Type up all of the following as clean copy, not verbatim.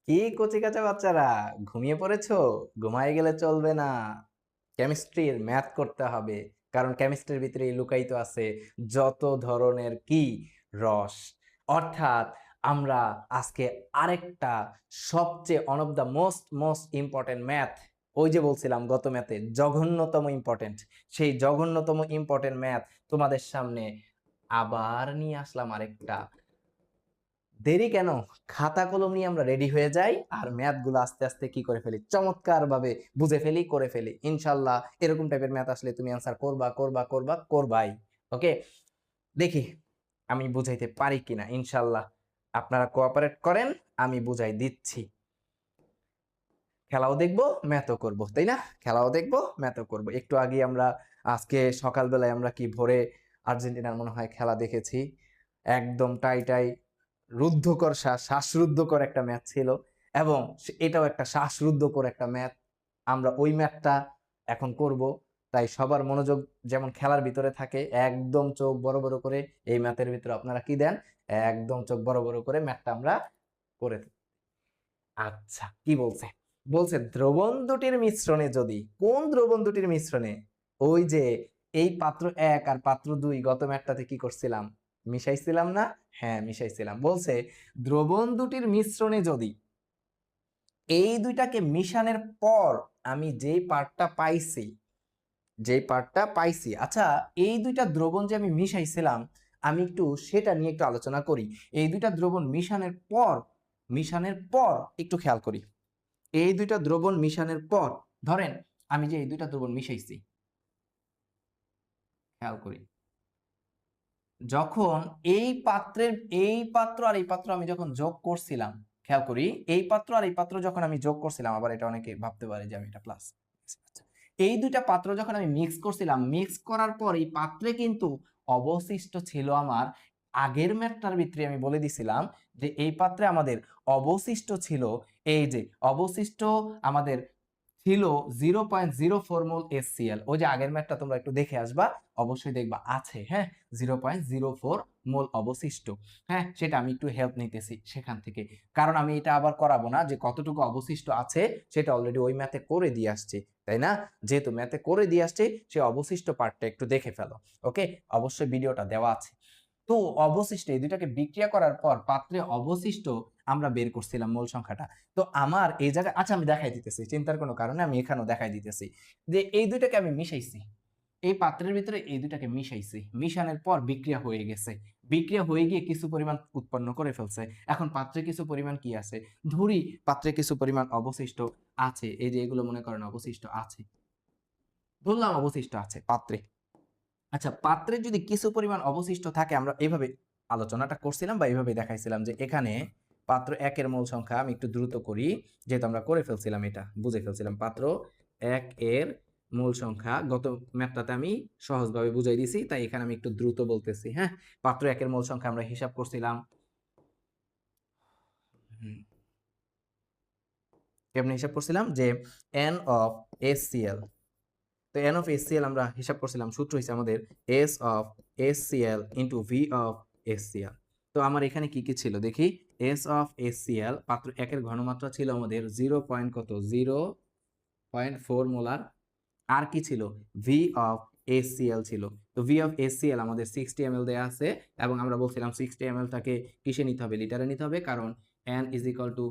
কি কচি কাঁচা বাচ্চারা, ঘুমিয়ে পড়েছো? ঘুমায় গেলে চলবে না। কেমিস্ট্রির ম্যাথ করতে হবে, কারণ কেমিস্ট্রির ভিতরে লুকায়িত আছে যত ধরনের কি রস। অর্থাৎ আমরা আজকে আরেকটা সবচেয়ে one of the most most important math, ওই যে বলছিলাম গত ম্যাথে জঘন্যতম ইম্পর্টেন্ট, সেই জঘন্যতম ইম্পর্টেন্ট ম্যাথ তোমাদের সামনে আবার নিয়ে আসলাম আরেকটা। দেরি কেন? খাতা কলম নিয়ে আমরা রেডি হয়ে যাই আর ম্যাথ গুলো আস্তে আস্তে কি করে ফেলি, চমৎকার ভাবে বুঝে ফেলি, করে ফেলি ইনশাল্লাহ। এরকম টাইপের ম্যাথ আসলে তুমি আনসার করবা করবা করবা করবাই। ওকে, দেখি আমি বুঝাইতে পারি কিনা। ইনশাল্লাহ আপনারা কোঅপারেট করেন, আমি বুঝাই দিচ্ছি। খেলাও দেখবো ম্যাথও করব, তাই না? খেলাও দেখবো ম্যাথও করব। একটু আগে আমরা আজকে সকালবেলায় আমরা কি ভোরে আর্জেন্টিনার মনে হয় খেলা দেখেছি। একদম টাই টাই রুদ্ধকর শ্বাসরুদ্ধকর একটা ম্যাচ ছিল, এবং এটাও একটা শ্বাসরুদ্ধকর একটা ম্যাচ। আমরা ওই ম্যাচটা এখন করব, তাই সবার মনোযোগ যেমন খেলার ভিতরে থাকে, একদম চোখ বড় বড় করে এই ম্যাথের ভিতরে আপনারা কি দেন, একদম চোখ বড় বড় করে ম্যাথটা আমরা করে। আচ্ছা, কি বলছে? বলছে দ্রবণ দুটির মিশ্রণে যদি, কোন দ্রবণ দুটির মিশ্রণে? ওই যে এই পাত্র 1 আর পাত্র 2 গত ম্যাটটাতে কি করছিলাম, মিশাইছিলাম না? হ্যাঁ মিশাইছিলাম। বলছে দ্রবণ দুটির মিশ্রণে যদি এই দুইটাকে মিশানোর পর আমি যেই পার্টটা পাইছি, আচ্ছা, এই দুইটা দ্রবণ যে আমি মিশাইছিলাম, আমি একটু সেটা নিয়ে একটু আলোচনা করি। এই দুইটা দ্রবণ মিশানোর পর একটু খেয়াল করি। এই দুইটা দ্রবণ মিশানোর পর ধরেন আমি যে এই দুইটা দ্রবণ মিশাইছি, খেয়াল করি, যখন এই পাত্রের এই পাত্র আর এই পাত্র আমি যখন যোগ করছিলাম, খেয়াল করি, এই পাত্র আর এই পাত্র যখন আমি যোগ করছিলাম, আবার এটা অনেকে ভাবতে পারে যে আমি এটা প্লাস, এই দুইটা পাত্র যখন আমি মিক্স করছিলাম, মিক্স করার পর এই পাত্রে কিন্তু অবশিষ্ট ছিল আমার, আগের ম্যাটটার ভিতরে আমি বলে দিছিলাম যে এই পাত্রে আমাদের অবশিষ্ট ছিল, এই যে অবশিষ্ট আমাদের ছিল 0.04 মোল HCl। ওই যে আগের ম্যাথটা তোমরা একটু দেখে আসবা, অবশ্যই দেখবা আছে, হ্যাঁ 0.04 মোল অবশিষ্ট। হ্যাঁ, সেটা আমি একটু হেল্প নিতেছি সেখান থেকে, কারণ আমি এটা আবার করাবো না যে কতটুকু অবশিষ্ট আছে, সেটা অলরেডি ওই ম্যাথে করে দিয়ে আসছে, তাই না? যেহেতু ম্যাথে করে দিয়ে আসছে, সে অবশিষ্ট পার্টটা একটু দেখে ফেলো। ওকে, অবশ্যই ভিডিওটা দেওয়া আছে। তো অবশিষ্ট এই দুটাকে বিক্রিয়া করার পর পাত্রে অবশিষ্ট আমরা বের করছিলাম মোল সংখ্যাটা। তো আমার এই জায়গায়, আচ্ছা আমি দেখাই দিতেছি, চিন্তার কোনো কারণে আমি এখানেও দেখাই দিতেছি যে এই দুইটাকে আমি মিশাইছি, এই পাত্রের ভিতরে এই দুইটাকে মিশাইছি, মিশানোর পর বিক্রিয়া হয়ে গেছে, বিক্রিয়া হয়ে গিয়ে কিছু পরিমাণ উৎপন্ন করে ফেলছে। এখন পাত্রে কিছু পরিমাণ কি আছে, ধরি পাত্রে কিছু পরিমাণ অবশিষ্ট আছে, এই যে এগুলো মনে করেন অবশিষ্ট আছে, ধরলাম অবশিষ্ট আছে পাত্রে। আচ্ছা, পাত্রে যদি কিছু পরিমাণ অবশিষ্ট থাকে, আমরা এইভাবে আলোচনাটা করছিলাম বা এইভাবে দেখাইছিলাম যে এখানে পাত্র 1 এর মোল সংখ্যা, আমি একটু দ্রুত করি যেহেতু আমরা করে ফেলছিলাম, এটা বুঝে ফেলছিলাম। পাত্র 1 এর মোল সংখ্যা গত ম্যাথটাতে আমি সহজভাবে বুঝাই দিছি, তাই এখানে আমি একটু দ্রুত বলতেছি। হ্যাঁ, পাত্র 1 এর মোল সংখ্যা আমরা হিসাব করছিলাম, কেমনে হিসাব করছিলাম যে n অফ HCl। তো n অফ HCl আমরা হিসাব করছিলাম, সূত্র হইছে আমাদের S of HCl into V of HCl। তো আমার এখানে কি কি ছিল দেখি, S অফ HCl পাত্র 1 এর ঘনমাত্রা ছিল আমাদের 0.4 মোলার। আর কি ছিল, V অফ HCl ছিল। তো V অফ HCl আমাদের 60 ml দেয়া আছে, এবং আমরা বলছিলাম 60 ml টাকে কিসে নিতে হবে, লিটারে নিতে হবে, কারণ N is equal two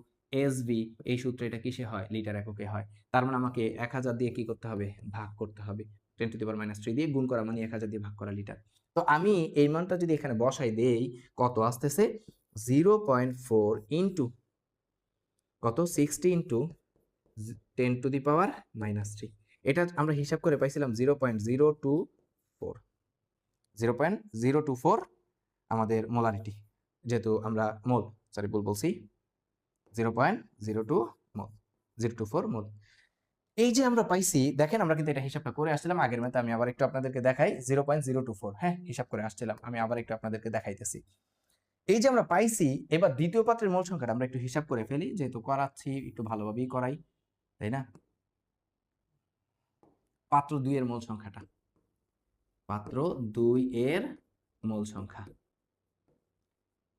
SV, এই সূত্রে এটা কিসে হয়, লিটার এককে হয়। তার মানে আমাকে 1000 দিয়ে কি করতে হবে, ভাগ করতে হবে, 10⁻³ দিয়ে গুণ করা মানে 1000 দিয়ে ভাগ করা লিটার। তো আমি এই মানটা যদি এখানে বসাই দেই, কত আসতেছে, 0.4 ইন্টু কত, 60 ইন্টু 10⁻³ এটা আমরা হিসাব করে পাইছিলাম 0.024, 0.024 আমাদের মোলারিটি, যেহেতু আমরা মোল, সরি ভুল বলছি, 0.02 মোল, 024 মোল। এই যে আমরা পাইছি, দেখেন আমরা কিন্তু এটা হিসাবটা করে আসছিলাম আগের মতো, আমি আবার একটু আপনাদেরকে দেখাই, 0.024, হ্যাঁ হিসাব করে আসছিলাম, আমি আবার একটু আপনাদেরকে দেখাইতেছি। এই যে আমরা পাইছি, এবার দ্বিতীয় পাত্রের মোল সংখ্যাটা আমরা একটু হিসাব করে ফেলি, যেহেতু করাচ্ছি একটু ভালোভাবেই করাই, তাই না? পাত্র 2 এর মোল সংখ্যাটা, পাত্র 2 এর মোল সংখ্যা,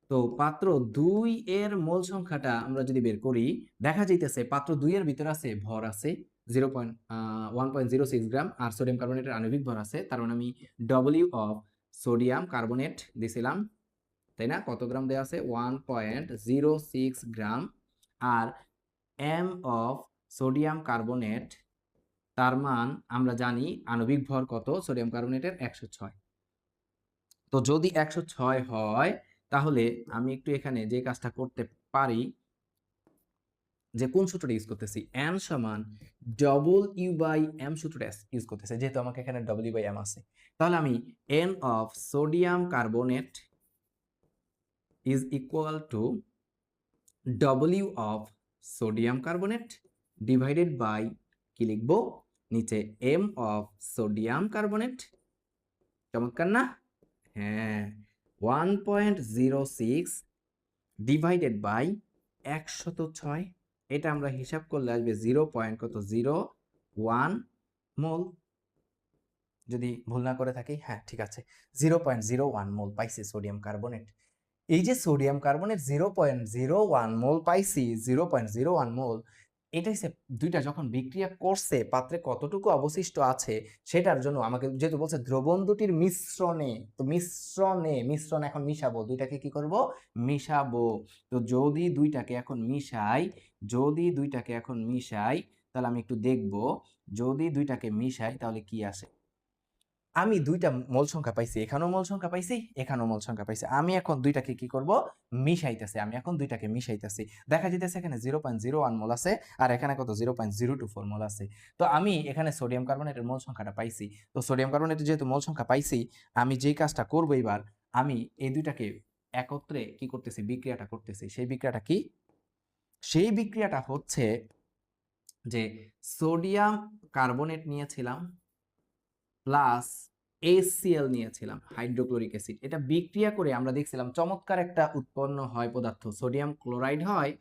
তো পাত্র 2 এর মোল সংখ্যাটা আমরা যদি বের করি, দেখা যাইতেছে পাত্র 2 এর ভিতরে আছে ভর আছে 1.06 গ্রাম, আর সোডিয়াম কার্বনেটের আণবিক ভর আছে। তার মানে আমি ডব্লিউ অফ সোডিয়াম কার্বনেট দিছিলাম, তাই না? কত গ্রাম দেওয়া আছে? 1.06 গ্রাম। আর এম অফ সোডিয়াম কার্বনেট, তার মান আমরা জানি আণবিক ভর কত সোডিয়াম কার্বনেটের? 106। তো যদি 106 হয়, তাহলে আমি একটু এখানে যে কাজটা করতে পারি, যে কোন সূত্রটা ইউজ করতেছি, এন সমান ডবল ইউ বাই এম সূত্রটা ইউজ করতেছে, যেহেতু আমাকে এখানে ডবল ইউ বাই এম আছে। তাহলে আমি N of sodium carbonate is equal to W of sodium carbonate divided by কি লিখবো নিচে, এম অফ সোডিয়াম কার্বনেট। চমৎকার না? হ্যাঁ, 1.06 ডিভাইডেড বাই 106, এটা আমরা হিসাব করলে আসবে 0.01 মোল, যদি ভুল না করে থাকি। হ্যাঁ, ঠিক আছে, 0.01 মোল পাইছি সোডিয়াম কার্বনেট। এই যে সোডিয়াম কার্বনেট 0.01 মোল পাইছি, 0.01 মোল, এটা হচ্ছে দুইটা যখন বিক্রিয়া করছে পাত্রে কতটুকু অবশিষ্ট আছে সেটার জন্য আমাকে যেহেতু বলছে দ্রবণ দুটির মিশ্রণে, তো মিশ্রণ এখন মিশাবো, দুইটাকে কি করব? মিশাবো। তো যদি দুইটাকে এখন মিশাই, তাহলে আমি একটু দেখব, যদি দুইটাকে মিশাই তাহলে কি আসে। আমি দুইটা মোল সংখ্যা পাইছি, এখানেও মোল সংখ্যা পাইছি, এখানেও মোল সংখ্যা পাইছি। আমি এখন দুইটাকে কি করব? মিশাইতেছি। দেখা যাইতেছে এখানে 0.01 মোল আছে, আর এখানে কত? 0.024 মোল আছে। তো আমি এখানে সোডিয়াম কার্বনেটের মোল সংখ্যাটা পাইছি। তো সোডিয়াম কার্বনেটের যেহেতু মোল সংখ্যা পাইছি, আমি যেই কাজটা করব এবার, আমি এই দুইটাকে একত্রে কি করতেছি? বিক্রিয়াটা করতেছি। সেই বিক্রিয়াটা কি? সেই বিক্রিয়াটা হচ্ছে যে সোডিয়াম কার্বনেট নিয়েছিলাম প্লাস HCl নিয়েছিলাম, হাইড্রোক্লোরিক অ্যাসিড। এটা বিক্রিয়া করে আমরা দেখছিলাম চমৎকার একটা উৎপন্ন হয় পদার্থ, সোডিয়াম ক্লোরাইড হয়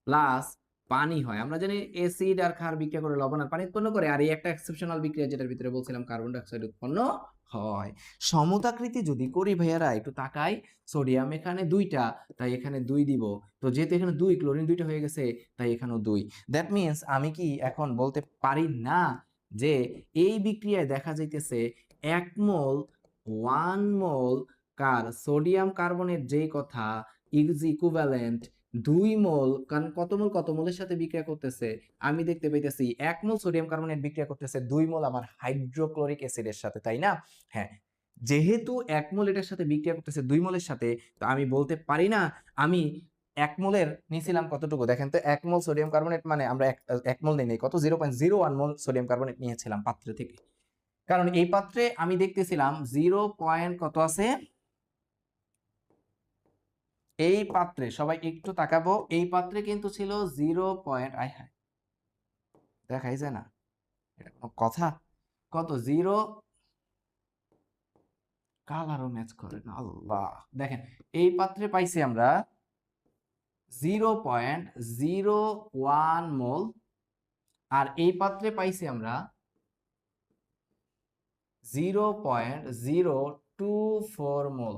প্লাস পানি হয়। আমরা জানি অ্যাসিড আর ক্ষার বিক্রিয়া করে লবণ আর পানি উৎপন্ন করে, আর এই একটা এক্সেপশনাল বিক্রিয়া যেটার ভিতরে বলছিলাম কার্বন ডাই অক্সাইড উৎপন্ন হয়। সমতাকৃতি যদি করি ভাইয়ারা, একটু তাকাই, সোডিয়াম এখানে 2টা, তাই এখানে 2 দিব। তো যেহেতু এখানে 2, ক্লোরিন 2টা হয়ে গেছে, তাই এখানেও 2। দ্যাট মিন্স আমি কি এখন বলতে পারি না যে এই বিক্রিয়ায় দেখা যাইতেছে 1 মোল 1 মোল কার সোডিয়াম কার্বনেট, যেই কথা ইজ ইকুইভ্যালেন্ট 2 মোল, কারণ কত মোলের সাথে বিক্রিয়া করতেছে? আমি দেখতে পাইতেছি 1 মোল সোডিয়াম কার্বনেট বিক্রিয়া করতেছে 2 মোল আমার হাইড্রোক্লোরিক অ্যাসিডের সাথে, তাই না? হ্যাঁ, যেহেতু 1 মোল এটার সাথে বিক্রিয়া করতেছে 2 মোলের সাথে, তো আমি বলতে পারি না আমি 1 মোলের নিছিলাম কতটুকু? দেখেন তো, 1 মোল সোডিয়াম কার্বনেট মানে আমরা 1 মোল নেই, কত? 0.01 মোল সোডিয়াম কার্বনেট নিয়েছিলাম পাত্র থেকে। কারণ এই পাত্রে আমি দেখতেছিলাম 0. কত আছে এই পাত্রে? সবাই একটু তাকাবো, এই পাত্রে কিন্তু ছিল 0. আয় হায়, দেখাই যায় না, এটা কোনো কথা? কত? 0, কালারও ম্যাচ করে না, আল্লাহ। দেখেন, এই পাত্রে পাইছি আমরা 0.01 মোল, আর এই পাত্রে পাইছি আমরা 0.024 মোল।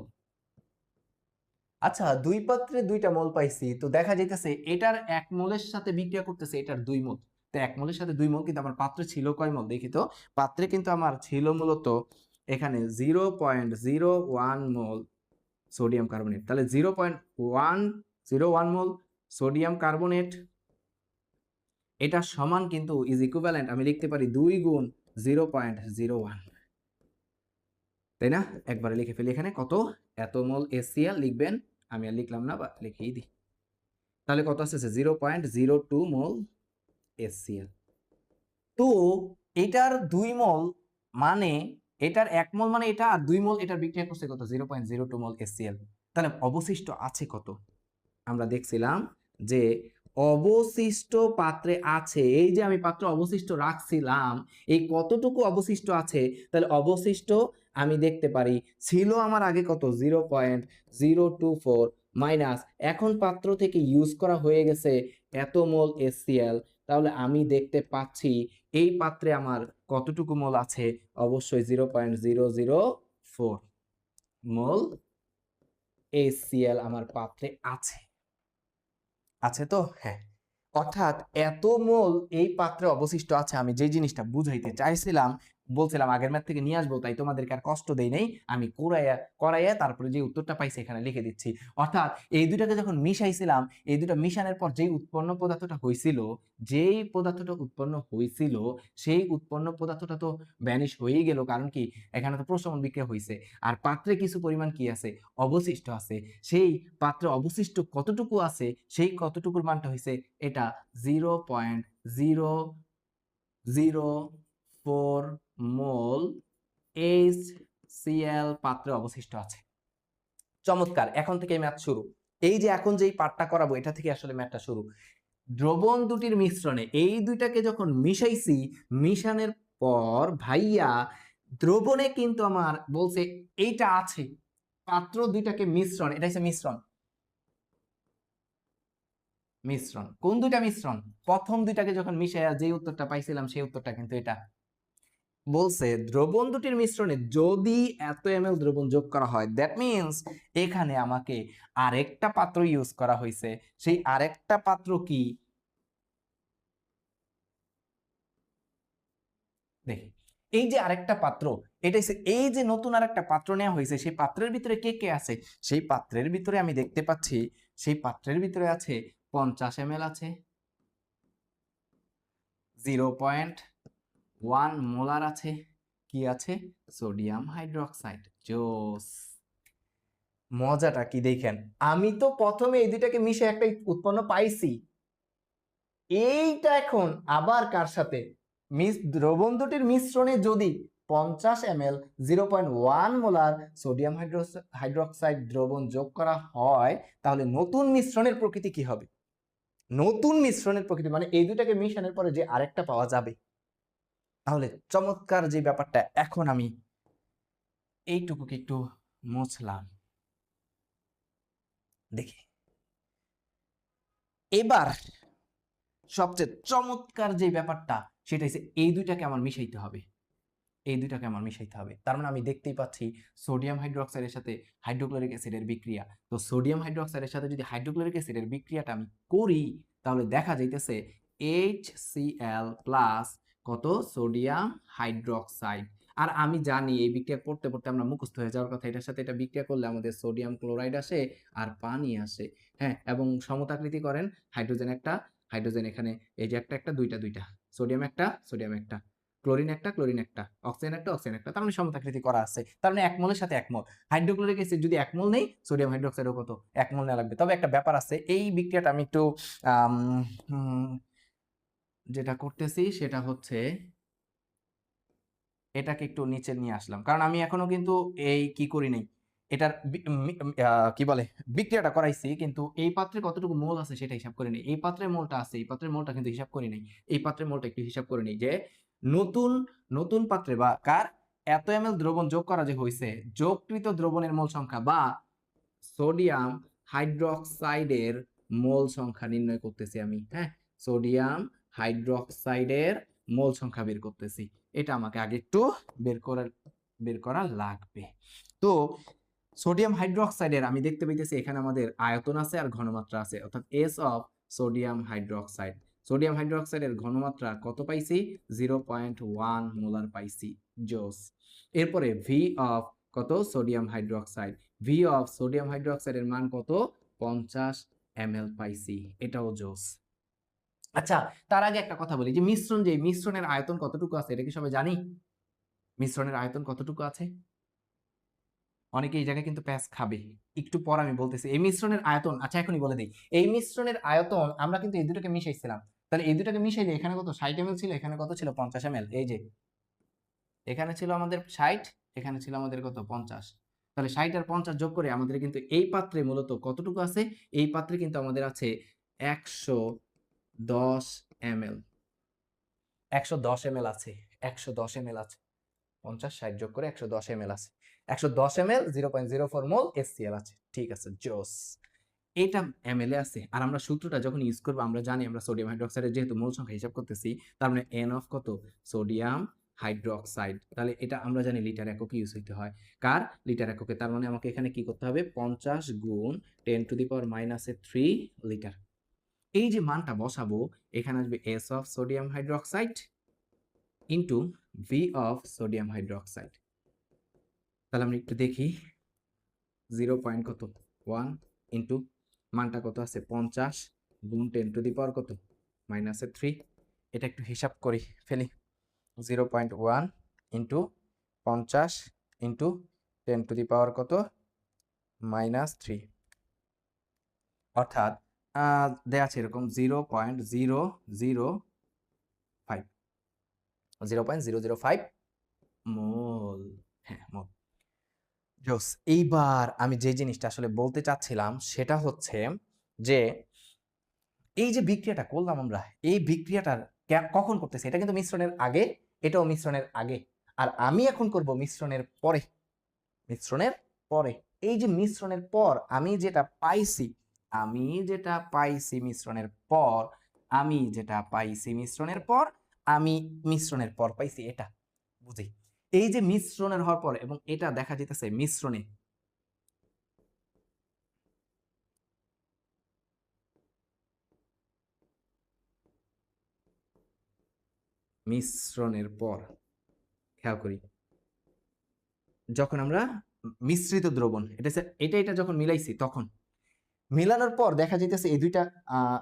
আচ্ছা, দুই পাত্রে 2টা মোল পাইছি, তো দেখা যাইতেছে এটার 1 মোলের সাথে বিক্রিয়া করতেছে এটার 2 মোল। তো 1 মোলের সাথে 2 মোল, কিন্তু আমার পাত্রে ছিল কয় মোল দেখি তো? পাত্রে কিন্তু আমার ছিল মূলত এখানে 0.01 মোল সোডিয়াম কার্বনেট। তাহলে 0.101 মোল সোডিয়াম কার্বনেট, এটা সমান কিন্তু ইজ ইকুইভ্যালেন্ট, আমি লিখতে পারি 2 গুণ 0.01, তাই না? একবারে লিখে ফেলি, এখানে কত? এত মোল HCl লিখবেন, আমি আর লিখলাম না, বা লিখেই দিই। তাহলে কত আসছে? 0.02 মোল HCl। তো এটার 2 মোল মানে, এটার 1 মোল মানে এটা, আর 2 মোল এটার বিক্রিয়া করছে কত? 0.02 মোল HCl। তাহলে অবশিষ্ট আছে কত? আমরা দেখছিলাম যে অবশিষ্ট পাত্রে আছে, এই যে আমি পাত্রে অবশিষ্ট রাখছিলাম, এই কতটুকু অবশিষ্ট আছে? তাহলে অবশিষ্ট আমি দেখতে পারি ছিল আমার আগে কত? 0.024 মাইনাস, এখন পাত্র থেকে ইউজ করা হয়ে গেছে এত মোল HCl। তাহলে আমি দেখতে পাচ্ছি এই পাত্রে আমার কতটুকু মোল আছে? অবশ্যই 0.004 মোল HCl আমার পাত্রে আছে, আছে তো? হ্যাঁ। অর্থাৎ এত মোল এই পাত্রে অবশিষ্ট আছে। আমি যে জিনিসটা বুঝাইতে চাইছিলাম, বলছিলাম আগের ম্যাথ থেকে নিয়ে আসবো, তাই তোমাদেরকে আর কষ্ট দেই নাই, আমি করাইয়া তারপরে যে উত্তরটা পাইছি এখানে লিখে দিচ্ছি। অর্থাৎ এই দুইটাকে যখন মিশাইছিলাম, এই দুটো মিশানোর পর যেই উৎপন্ন পদার্থটা হয়েছিল, সেই উৎপন্ন পদার্থটা তো ভ্যানিশ হয়েই গেল, কারণ কি এখানে তো প্রশমন বিক্রিয়া হয়েছে, আর পাত্রে কিছু পরিমাণ কি আছে, অবশিষ্ট আছে। সেই পাত্রে অবশিষ্ট কতটুকু আছে, সেই কতটুকুর মানটা হয়েছে এটা 0.0004 মোল HCl পাত্রে অবশিষ্ট আছে। চমৎকার, এখন থেকে ম্যাথ শুরু। এই যে এখন যেই পার্টটা করাবো এটা থেকে আসলে ম্যাথটা শুরু। দ্রবণ দুটির মিশ্রণে এই দুইটাকে যখন মিশাইছি, মিশানোর পর ভাইয়া দ্রবণে কিন্তু আমার বলছে এইটা আছে, পাত্র দুইটাকে মিশ্রণ, এটা হচ্ছে মিশ্রণ। মিশ্রণ কোন দুইটা মিশ্রণ? প্রথম দুইটাকে যখন মিশাইয়া যে উত্তরটা পাইছিলাম সেই উত্তরটা কিন্তু এটা। বলছে দ্রবণ দুটির মিশ্রণে যদি এত ml দ্রবণ যোগ করা হয়, দ্যাট মিন্স এখানে আমাকে আরেকটা পাত্র ইউজ করা হয়েছে। সেই আরেকটা পাত্র কি দেখি, এই যে আরেকটা পাত্র, এটা হচ্ছে এই যে নতুন আরেকটা পাত্র নেওয়া হয়েছে, সেই পাত্রের ভিতরে কে কে আছে? সেই পাত্রের ভিতরে আমি দেখতে পাচ্ছি, সেই পাত্রের ভিতরে আছে 50 ml আছে, 0.1 মোলার আছে, কি আছে? Sodium hydroxide. জোস। মজাটা কি দেখেন, আমি তো প্রথমে এই দুইটাকে মিশে একটা উৎপন্ন পাইছি, এইটা এখন আবার কার সাথে দ্রবণ দুটির মিশ্রণে যদি 50 ml 0.1 মোলার সোডিয়াম হাইড্রোক্সাইড দ্রবণ যোগ করা হয়, তাহলে নতুন মিশ্রণের প্রকৃতি কি হবে? নতুন মিশ্রণের প্রকৃতি মানে এই দুটাকে মিশানোর পরে যে আরেকটা পাওয়া যাবে। তাহলে চমৎকার যে ব্যাপারটা, এখন আমি এইটুকুকে একটু মুছলাম, দেখি এবার সবচেয়ে চমৎকার যে ব্যাপারটা সেটা হচ্ছে এই দুইটাকে আমার মিশাইতে হবে, এই দুইটাকে আমার মিশাইতে হবে। তার মানে আমি দেখতেই পাচ্ছি সোডিয়াম হাইড্রোক্সাইডের সাথে হাইড্রোক্লোরিক অ্যাসিডের বিক্রিয়া। তো সোডিয়াম হাইড্রোক্সাইডের সাথে যদি হাইড্রোক্লোরিক অ্যাসিডের বিক্রিয়াটা আমি করি, তাহলে দেখা যাইতেছে HCl প্লাস কত? Sodium hydroxide. আর আমি জানি এই বিক্রিয়া পড়তে পড়তে আমরা মুখস্থ হয়ে যাওয়ার কথা, এটার সাথে এটা বিক্রিয়া করলে আমাদের সোডিয়াম ক্লোরাইড আসে আর পানি আসে। হ্যাঁ, এবং সমতাকৃতি করেন, হাইড্রোজেন একটা, হাইড্রোজেন এখানে এই যে একটা একটা, দুইটা দুইটা, সোডিয়াম একটা, সোডিয়াম একটা, ক্লোরিন একটা, ক্লোরিন একটা, অক্সিজেন একটা, অক্সিজেন একটা, তার মানে সমতাকৃতি করা আছে। তার মানে 1 মোলের সাথে 1 মোল। হাইড্রোক্লোরিক অ্যাসিড যদি 1 মোল নেই, সোডিয়াম হাইড্রোক্সাইডও কত? 1 মোল নেওয়া লাগবে। তবে একটা ব্যাপার আছে, এই বিক্রিয়াটা আমি একটু যেটা করতেছি সেটা হচ্ছে এটাকে একটু নিচে নিয়ে আসলাম, কারণ আমি এখনো কিন্তু এই কি করি নাই, এটার কি বলে বিক্রিয়াটা করাইছি, কিন্তু এই পাত্রে কতটুকু মোল আছে সেটা হিসাব করে নেই। এই পাত্রের মোলটা আছে, এই পাত্রের মোলটা কিন্তু হিসাব করি নাই। এই পাত্রের মোলটা একটু হিসাব করে নেই, যে নতুন নতুন পাত্রে বা কার এত ml দ্রবণ যোগ করা যে হয়েছে, যোগকৃত দ্রবণের মোল সংখ্যা বা সোডিয়াম হাইড্রোক্সাইডের মোল সংখ্যা নির্ণয় করতেছি আমি। হ্যাঁ, সোডিয়াম হাইড্রোক্সাইডের মোল সংখ্যা বের করতেছি, এটা আমাকে আগে একটু বের করা লাগবে। তো সোডিয়াম হাইড্রোক্সাইডের আমি দেখতে পাইতেছি এখানে আমাদের আয়তন আছে আর ঘনমাত্রা আছে, অর্থাৎ S of sodium hydroxide. Sodium হাইড্রোক্সাইডের ঘনমাত্রা কত পাইছি? 0.1 মোলার পাইছি। জোস। এরপরে ভি অফ কত? Sodium hydroxide. V of sodium হাইড্রোক্সাইডের মান কত? 50 ml পাইছি, এটাও জোস। আচ্ছা, তার আগে একটা কথা বলি, যে মিশ্রণের আয়তন কতটুকু আছে এটা কি সবাই জানি? মিশ্রণের আয়তন কতটুকু আছে? অনেকে এই জায়গায় কিন্তু প্যাচ খাবে, একটু পর আমি বলতেছি এই মিশ্রণের আয়তন। আচ্ছা, এখনই বলে দিই, এই মিশ্রণের আয়তন আমরা কিন্তু এই দুটোকে মিশাইছিলাম, তাহলে এই দুটোকে মিশাইলে এখানে কত? 60 ml ছিল, এখানে কত ছিল? 50 ml। এই যে এখানে ছিল আমাদের 60, এখানে ছিল আমাদের কত? 50। তাহলে 60 আর 50 যোগ করে আমাদের কিন্তু এই পাত্রে মূলত কতটুকু আছে? এই পাত্রে কিন্তু আমাদের আছে 110 ml। 110 ml আছে, 110 ml আছে, 50 60 যোগ করে 110 ml আছে, 110 ml 0.04 মোল HCl আছে। ঠিক আছে, জোস। এটা ml এ আছে, আর আমরা সূত্রটা যখন ইউজ করব আমরা জানি আমরা সোডিয়াম হাইড্রোক্সাইডের যেহেতু মোল সংখ্যা হিসাব করতেছি, তার মানে n অফ কত? Sodium hydroxide. তাহলে এটা আমরা জানি লিটার এককে ইউজ হইতে হয়, কার লিটার এককে। তার মানে আমাকে এখানে কি করতে হবে, 50 গুণ 10⁻³ লিটার। এই যে মানটা বসাবো, এখানে আসবে S of sodium hydroxide into V of sodium hydroxide. তাহলে আমরা একটু দেখি 0.1 ইন্টু মানটা কত আছে 50 গুণ 10⁻³ এটা একটু হিসাব করি ফেলি। 0.1 ইন্টু 50 ইন্টু 10⁻³ অর্থাৎ দেয়া আছে এরকম 0.005 মোল। হ্যাঁ, মোল। জোস। এইবার আমি যে জিনিসটা আসলে বলতে চাচ্ছিলাম সেটা হচ্ছে যে এই যে বিক্রিয়াটা করলাম আমরা, এই বিক্রিয়াটার কখন করতেছি, এটা কিন্তু মিশ্রণের আগে, এটাও মিশ্রণের আগে, আর আমি এখন করব মিশ্রণের পরে। মিশ্রণের পরে, এই যে মিশ্রণের পর আমি যেটা পাইছি মিশ্রণের পর, আমি মিশ্রণের পর পাইছি এটা বুঝি। এই যে মিশ্রণের হওয়ার পর এবং এটা দেখা যেতেছে মিশ্রণের পর খেয়াল করি, যখন আমরা মিশ্রিত দ্রবণ এটা যখন মিলাইছি, তখন মিলানোর পর দেখা যাইতেছে এই দুইটা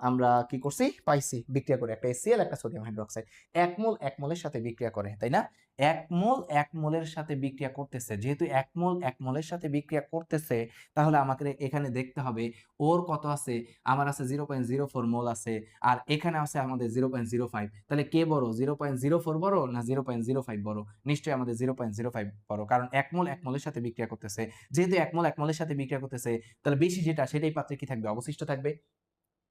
আমরা কি করছি, পাইছি বিক্রিয়া করে, একটা HCl একটা সোডিয়াম হাইড্রোক্সাইড। এক মোল এক মোলের সাথে বিক্রিয়া করে, তাই না? এক মোল এক মোলের সাথে বিক্রিয়া করতেছে, যেহেতু এক মোল এক মোলের সাথে বিক্রিয়া করতেছে, তাহলে আমাকে এখানে দেখতে হবে ওর কত আছে। আমার আছে 0.04 মোল আছে, আর এখানে আছে আমাদের 0.05। তাহলে কে বড়, 0.04 বড় না 0.05 বড়? নিশ্চয়ই আমাদের 0.05 বড়, কারণ এক মোল এক মোলের সাথে বিক্রিয়া করতেছে। যেহেতু এক মোল এক মোলের সাথে বিক্রিয়া করতেছে, তাহলে বেশি যেটা সেটাই পাত্রে কি থাকবে, অবশিষ্ট থাকবে,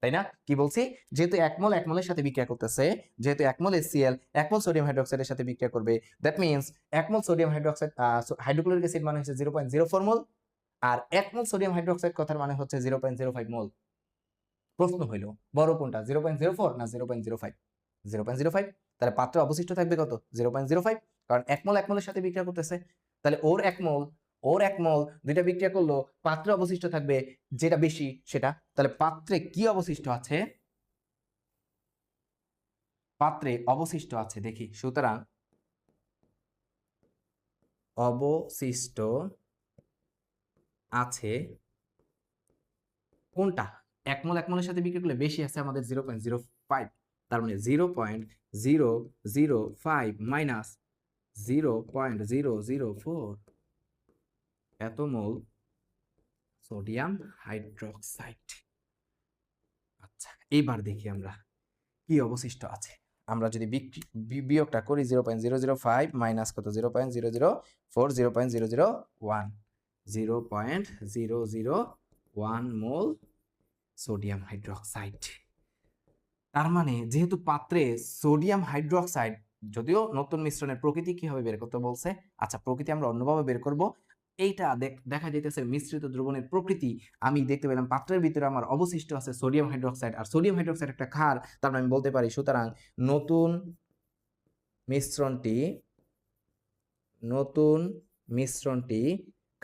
তাই না? কি বলছি, যেহেতু এক মোল এক মোলের সাথে বিক্রিয়া করতেছে, যেহেতু এক মোল HCl এক মোল সোডিয়াম হাইড্রোক্সাইডের সাথে বিক্রিয়া করবে, দ্যাট মিন্স এক মোল সোডিয়াম হাইড্রোক্সাইড হাইড্রোক্লোরিক অ্যাসিড মানে হচ্ছে 0.04 মোল, আর এক মোল সোডিয়াম হাইড্রোক্সাইড কথার মানে হচ্ছে 0.05 মোল। প্রশ্ন হইল বড় কোনটা, 0.04 না 0.05? 0.05। তাহলে পাত্রে অবশিষ্ট থাকবে কত, 0.05, কারণ এক মোল এক মোলের সাথে বিক্রিয়া করতেছে। তাহলে ওর এক মোল দুইটা বিক্রিয়া করলো, পাত্রে অবশিষ্ট থাকবে যেটা বেশি সেটা। তাহলে পাত্রে কি অবশিষ্ট আছে, পাত্রে অবশিষ্ট আছে দেখি, সুতরাং অবশিষ্ট আছে কোনটা, এক মোল এক মোলের সাথে বিক্রি করলে বেশি আছে আমাদের 0.05। তার মানে 0.005 মাইনাস 0.004 এত মোল সোডিয়াম হাইড্রোক্সাইড। আচ্ছা, এইবার দেখি আমরা কি অবশিষ্ট আছে। আমরা যদি বিয়োগটা করি 0.005 মাইনাস কত, 0.004, 0.001, 0.001 মোল সোডিয়াম হাইড্রোক্সাইড। তার মানে যেহেতু পাত্রে সোডিয়াম হাইড্রোক্সাইড, যদিও নতুন মিশ্রণের প্রকৃতি কিভাবে বের করতে বলছে, আচ্ছা প্রকৃতি আমরা অন্যভাবে বের করব। এইটা দেখা যাইতেছে মিশ্রিত দ্রবণের প্রকৃতি। আমি দেখতে পেলাম পাত্রের ভিতরে আমার অবশিষ্ট আছে সোডিয়াম হাইড্রোক্সাইড, আর সোডিয়াম হাইড্রোক্সাইড একটা ক্ষার, তার মানে আমি বলতে পারি সুতরাং নতুন মিশ্রণটি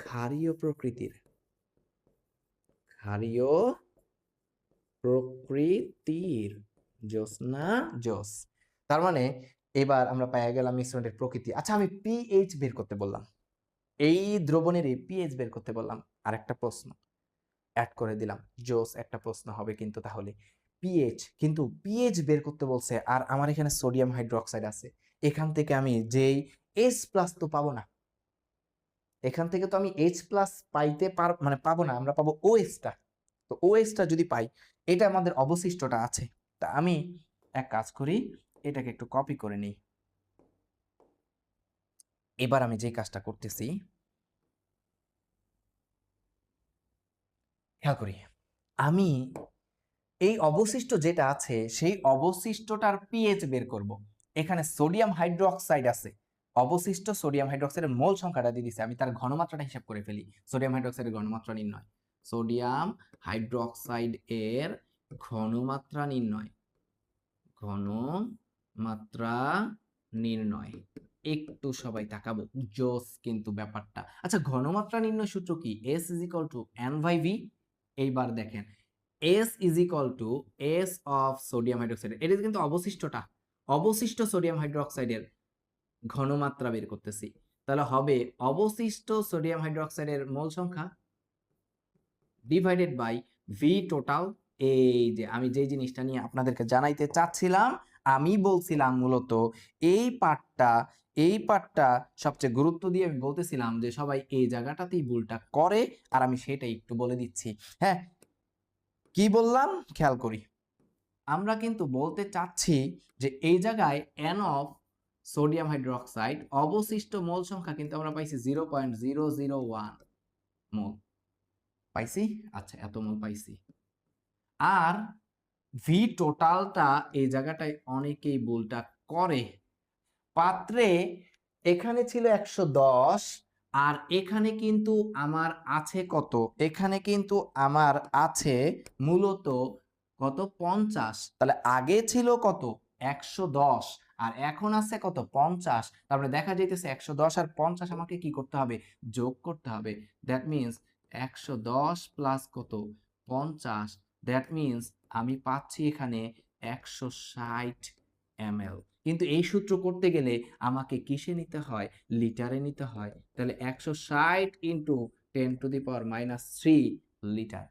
ক্ষারীয় প্রকৃতির, জোস না জোস। তার মানে এবার আমরা পেয়ে গেলাম মিশ্রণের প্রকৃতি। আচ্ছা, আমি পিএইচ বের করতে বললাম, এই দ্রবণের পিএইচ বের করতে বললাম, আরেকটা প্রশ্ন অ্যাড করে দিলাম, জোস একটা প্রশ্ন হবে কিন্তু। তাহলে পিএইচ, কিন্তু পিএইচ বের করতে বলছে, আর আমার এখানে সোডিয়াম হাইড্রোক্সাইড আছে, এখান থেকে আমি যেই H+ তো পাবো না, এখান থেকে তো আমি H+ পাইতে পাবো না, আমরা পাবো OH টা। তো OH টা যদি পাই, এটা আমাদের অবশিষ্টটা আছে। তা আমি এক কাজ করি, এটাকে একটু কপি করে নিই। এবার আমি যে কাজটা করতেছি, খেয়াল করি, আমি এই অবশিষ্ট যেটা আছে সেই অবশিষ্টটার পিএইচ বের করব। এখানে সোডিয়াম হাইড্রোক্সাইড আছে, অবশিষ্ট সোডিয়াম হাইড্রোক্সাইডের মোল সংখ্যাটা দিয়ে দিছে, আমি তার ঘনমাত্রাটা হিসাব করে ফেলি। সোডিয়াম হাইড্রোক্সাইডের ঘনমাত্রা নির্ণয়, সোডিয়াম হাইড্রোক্সাইড এর ঘনমাত্রা নির্ণয়, একটু সবাই তাকাবো, জোস কিন্তু ব্যাপারটা। আচ্ছা, ঘনমাত্রা নির্ণয় সূত্র কি? S is equal two N/V। এইবার দেখেন, S is equal two S of sodium hydroxide, এটা কিন্তু অবশিষ্টটা, অবশিষ্ট সোডিয়াম হাইড্রোক্সাইডের ঘনমাত্রা বের করতেছি। তাহলে হবে অবশিষ্ট সোডিয়াম হাইড্রোক্সাইডের মোল সংখ্যা ডিভাইডেড বাই ভি টোটাল। এই যে আমি যে জিনিসটা নিয়ে আপনাদেরকে জানাইতে চাচ্ছিলাম, আমি বলছিলাম মূলত এই পার্টটা সবচেয়ে গুরুত্ব দিয়ে আমি বলতেছিলাম যে সবাই এই জায়গাটাতেই ভুলটা করে, আর আমি সেটাই একটু বলে দিচ্ছি। হ্যাঁ, কি বললাম খেয়াল করি, আমরা কিন্তু বলতে চাচ্ছি যে এই জায়গায় এন অফ সোডিয়াম হাইড্রোক্সাইড অবশিষ্ট মোল সংখ্যা কিন্তু আমরা পাইছি 0.001 মোল পাইছি। আচ্ছা, এত মোল পাইছি। আর ভি টোটালটা এই জায়গাটায় অনেকেই ভুলটা করে, পাত্রে এখানে ছিল 110, আর এখানে কিন্তু আমার আছে কত, এখানে কিন্তু আমার আছে মূলত কত, 50। তাহলে আগে ছিল কত, 110, আর এখন আছে কত, 50। তারপরে দেখা যাইতেছে 110 আর 50 আমাকে কি করতে হবে, যোগ করতে হবে। দ্যাট মিন্স 110 প্লাস কত, 50, দ্যাট মিন্স আমি পাচ্ছি এখানে 160 ml। কিন্তু এই সূত্র করতে গেলে আমাকে কিসে নিতে হয়, লিটারে নিতে হয়। তাহলে 160 ইন্টু 10⁻³ লিটার।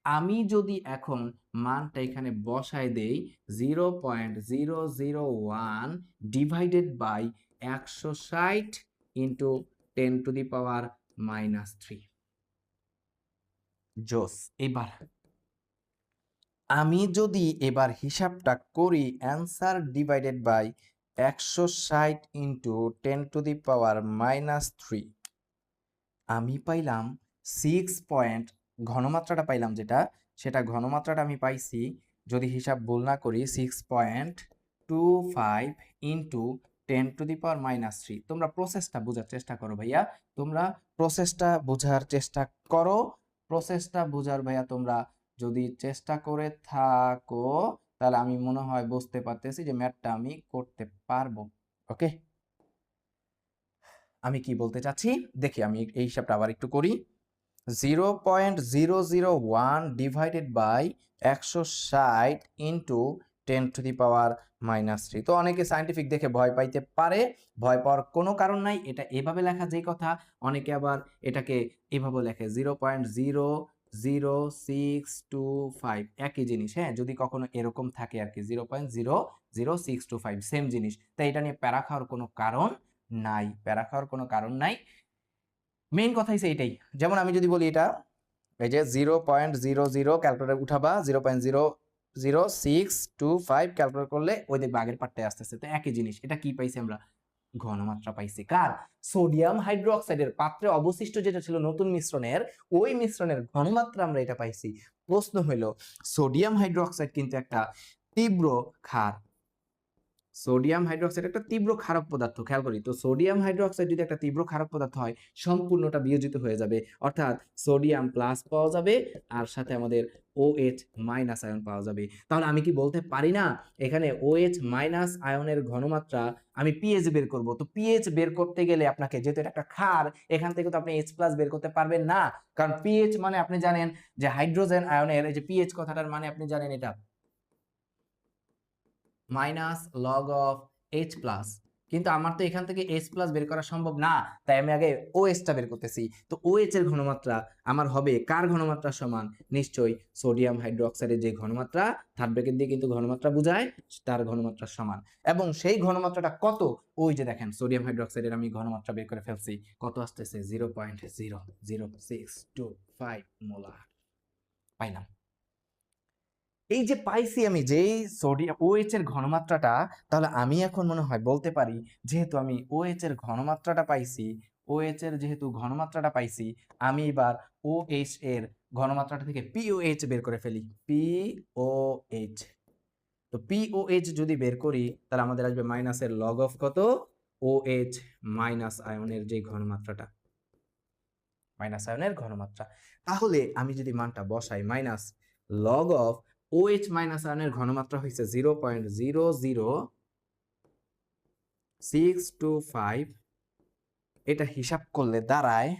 আমি যদি এখন মানটা এখানে বসায় দেই 0.001 ডিভাইডেড বাই 160 ইন্টু 10⁻³ জোস। আমি যদি এবার হিসাবটা করি, অ্যান্সার ডিভাইডেড বাই 160 ইন্টু 10⁻³ আমি পাইলাম 6 ঘনমাত্রাটা পাইলাম যেটা, সেটা ঘনমাত্রাটা আমি পাইছি, যদি হিসাব ভুল না করি, 6.25 ইন্টু 10⁻³। তোমরা প্রসেসটা বোঝার চেষ্টা করো ভাইয়া, তোমরা প্রসেসটা বোঝার চেষ্টা করো, প্রসেসটা বোঝার ভাইয়া তোমরা যদি চেষ্টা করে থাকো, তাহলে আমি মনে হয় বুঝতে পারতেছি যে ম্যাথটা আমি করতে পারবো। ওকে, আমি কি বলতে চাচ্ছি দেখি, আমি এই হিসাবটা আবার একটু করি। 0.001 ডিভাইডেড বাই 160 ইন্টু 10⁻³ তো অনেকে সায়েন্টিফিক দেখে ভয় পাইতে পারে, ভয় পাওয়ার কোনো কারণ নাই, এটা এভাবে লেখা যেই কথা, অনেকে আবার এটাকে এভাবে লেখে 0.00625, একই জিনিস। হ্যাঁ, যদি কখনো এরকম থাকে আর কি, 0.00625 সেম জিনিস, তাই এটা নিয়ে প্যারা খাওয়ার কোনো কারণ নাই, প্যারা খাওয়ার কোনো কারণ নাই। মেইন কথা হচ্ছে এটাই। যেমন আমি যদি বলি এটা, এই যে 0.00 ক্যালকুলেটর উঠাবা, 0.00625 ক্যালকুলেট করলে ওই দেখবে আগের পার্টটাই আসতেছে, তো একই জিনিস। এটা কি পাইছি আমরা, ঘনমাত্রা পাইছি কার, সোডিয়াম হাইড্রোক্সাইডের পাত্রে অবশিষ্ট যেটা ছিল নতুন মিশ্রণের, ওই মিশ্রণের ঘনমাত্রা আমরা এটা পাইছি। প্রশ্ন হলো, সোডিয়াম হাইড্রোক্সাইড কিন্তু একটা তীব্র ক্ষার, সোডিয়াম হাইড্রোক্সাইড একটা তীব্র ক্ষারক পদার্থ, খেয়াল করি তো, সোডিয়াম হাইড্রোক্সাইড যদি একটা তীব্র ক্ষারক পদার্থ হয়, সম্পূর্ণটা বিয়োজিত হয়ে যাবে, অর্থাৎ সোডিয়াম প্লাস পাওয়া যাবে আর সাথে আমাদের OH মাইনাস আয়ন পাওয়া যাবে। তাহলে আমি কি বলতে পারি না, এখানে OH মাইনাস আয়নের ঘনমাত্রা আমি পিএইচ বের করব, তো পিএইচ বের করতে গেলে আপনাকে, যেহেতু এটা একটা ক্ষার, এখান থেকে তো আপনি H+ বের করতে পারবেন না, কারণ পিএইচ মানে আপনি জানেন যে হাইড্রোজেন আয়নের, এই যে পিএইচ কথাটার মানে আপনি জানেন এটা মাইনাস লগ অফ H+, কিন্তু আমার তো এখান থেকে H+ বের করা সম্ভব না, তাই আমি আগে OH টা বের করতেছি। তো OH এর ঘনমাত্রা আমার হবে কার ঘনমাত্রা সমান, নিশ্চয়ই সোডিয়াম হাইড্রোক্সাইডের যে ঘনমাত্রা, থার্ড ব্র্যাকেট দিয়ে কিন্তু ঘনমাত্রা বোঝায়, তার ঘনমাত্রা সমান। এবং সেই ঘনমাত্রাটা কত, ওই যে দেখেন সোডিয়াম হাইড্রোক্সাইডের আমি ঘনমাত্রা বের করে ফেলছি, কত আসতেছে 0.00625 মোলার পাইলাম। এই যে পাইছি আমি যেই সোডিয়াম OH এর ঘনমাত্রাটা, তাহলে আমি এখন মনে হয় বলতে পারি, যেহেতু আমি OH এর ঘনমাত্রাটা পাইছি, OH এর যেহেতু ঘনমাত্রাটা পাইছি, আমি এবার OH এর ঘনমাত্রাটা থেকে POH বের করে ফেলি। POH, তো POH যদি বের করি, তাহলে আমাদের আসবে মাইনাসের লগ অফ কত, OH মাইনাস আয়নের যে ঘনমাত্রাটা, মাইনাস আয়নের ঘনমাত্রা। তাহলে আমি যদি মানটা বসাই, minus log of OH minus আয়নের ঘনমাত্রা হয়েছে 0.00 625 এটা হিসাব করলে দাঁড়ায়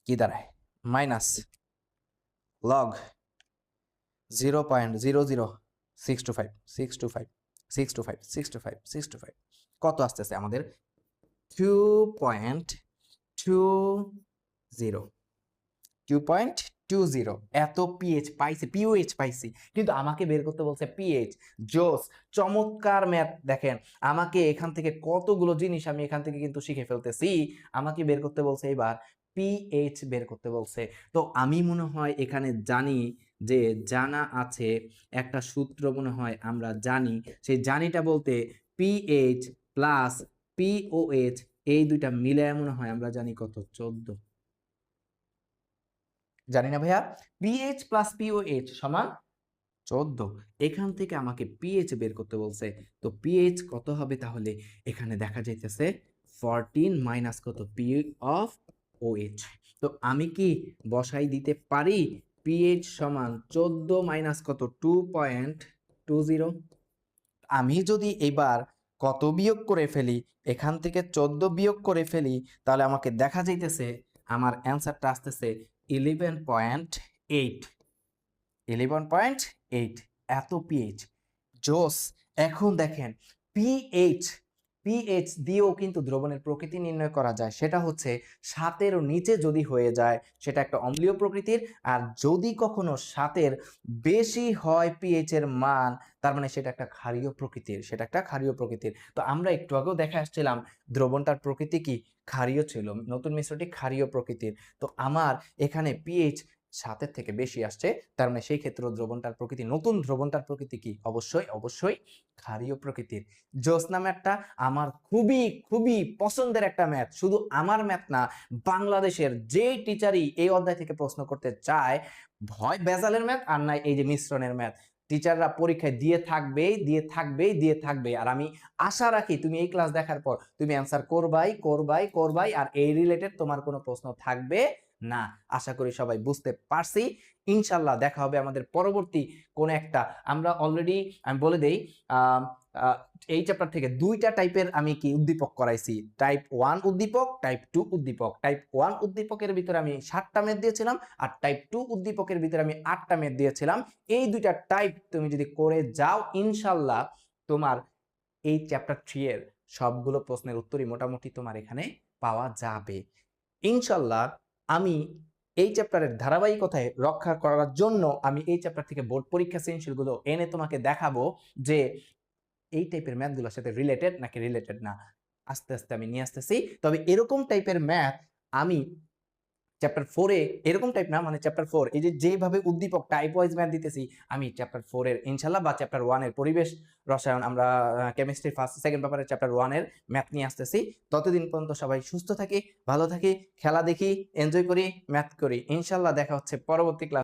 কি দাঁড়ায় মাইনাস লগ 0.00625 কত আসতেছে আমাদের 2.20 এত পিএইচ পাইছি, পিওএইচ পাইছি, কিন্তু আমাকে বের করতে বলছে পিএইচ। জোস, চমৎকার ম্যাথ। দেখেন আমাকে এখান থেকে কতগুলো জিনিস আমি এখান থেকে কিন্তু শিখে ফেলতেছি। আমাকে বের করতে বলছে এবার পিএইচ বের করতে বলছে। তো আমি মনে হয় এখানে জানি যে জানা আছে একটা সূত্র মনে হয় আমরা জানি, সেই জানিটা বলতে পিএইচ প্লাস পিওএইচ এই দুইটা মিলে মনে হয় আমরা জানি কত 14। জানি না ভাইয়া, পিএইচ প্লাস পিওএইচ সমান 14। এখান থেকে আমাকে পিএইচ বের করতে বলছে, তো পিএইচ কত হবে তাহলে? এখানে দেখা যাইতেছে 14 মাইনাস কত পি অফ ওএইচ। তো আমি কি বসাই দিতে পারি পিএইচ সমান 14 মাইনাস কত 2.20। আমি যদি এবার কত বিয়োগ করে ফেলি, এখান থেকে 14 বিয়োগ করে ফেলি, তাহলে আমাকে দেখা যাইতেছে আমার অ্যান্সারটা আসতেছে 11.8। 11.8 এত পিএইচ। জোস। এখন দেখেন পিএইচ দিয়েও কিন্তু দ্রবণের প্রকৃতি নির্ণয় করা যায়। সেটা হচ্ছে 7-এর নিচে যদি হয়ে যায় সেটা একটা অম্লীয় প্রকৃতির, আর যদি কখনো 7-এর বেশি হয় পিএইচ এর মান, তার মানে সেটা একটা ক্ষারীয় প্রকৃতির। তো আমরা একটু আগেও দেখে আসছিলাম দ্রবণটার প্রকৃতি কি ক্ষারীয় ছিল, নতুন মিশ্রটি ক্ষারীয় প্রকৃতির। তো আমার এখানে পিএইচ 7-এর থেকে বেশি আসছে, তার মানে সেই ক্ষেত্রে নতুন দ্রবণটার প্রকৃতি কি অবশ্যই ক্ষারীয় প্রকৃতির। জ্যোৎস্না ম্যাথটা আমার খুবই খুবই পছন্দের একটা ম্যাথ। শুধু আমার ম্যাথ না, বাংলাদেশের যে টিচারই এই অধ্যায় থেকে প্রশ্ন করতে চায়, ভয় বেজালের ম্যাথ আর নাই এই যে মিশ্রণের ম্যাথ, টিচাররা পরীক্ষায় দিয়ে থাকবে। আর আমি আশা রাখি তুমি এই ক্লাস দেখার পর তুমি অ্যান্সার করবাই, আর এই রিলেটেড তোমার কোনো প্রশ্ন থাকবে না। আশা করি সবাই বুঝতে পারছি। ইনশাল্লাহ দেখা হবে আমাদের পরবর্তী কোন একটা। আমরা অলরেডি আমি বলে দেই এই চ্যাপ্টার থেকে 2টা টাইপের আমি কি উদ্দীপক করাইছি, টাইপ 1 উদ্দীপক, টাইপ 2 উদ্দীপক। টাইপ 1 উদ্দীপকের ভিতরে আমি 7টা ম্যাথ দিয়েছিলাম, আর টাইপ 2 উদ্দীপকের ভিতরে আমি 8টা ম্যাথ দিয়েছিলাম। এই 2টা টাইপ তুমি যদি করে যাও, ইনশাল্লাহ তোমার এই চ্যাপ্টার 3 এর সবগুলো প্রশ্নের উত্তরই মোটামুটি তোমার এখানে পাওয়া যাবে ইনশাল্লাহ। আমি এই চ্যাপ্টারের ধারাবাহিকতায় রক্ষা করার জন্য আমি এই চ্যাপ্টার থেকে বোর্ড পরীক্ষা সৃজনশীলগুলো এনে তোমাকে দেখাবো যে এই টাইপের ম্যাথগুলোর সাথে রিলেটেড নাকি রিলেটেড না। আস্তে আস্তে আমি নিয়ে আসতেছি। তবে এরকম টাইপের ম্যাথ আমি চ্যাপ্টার 4-এ, এরকম টাইপ না মানে চ্যাপ্টার 4 এই যে যেভাবে উদ্দীপক টাইপ ওয়াইজ ম্যাথ দিতেছি, আমি চ্যাপ্টার 4-এর ইনশাআল্লাহ বা চ্যাপ্টার 1-এর পরিবেশ রসায়ন, আমরা কেমিস্ট্রি ফার্স্ট সেকেন্ড পেপারের চ্যাপ্টার 1-এর ম্যাথ নিয়ে আসতেছি। ততদিন পর্যন্ত সবাই সুস্থ থাকি, ভালো থাকি, খেলা দেখি, এনজয় করি, ম্যাথ করি। ইনশাআল্লাহ দেখা হচ্ছে পরবর্তী ক্লাস।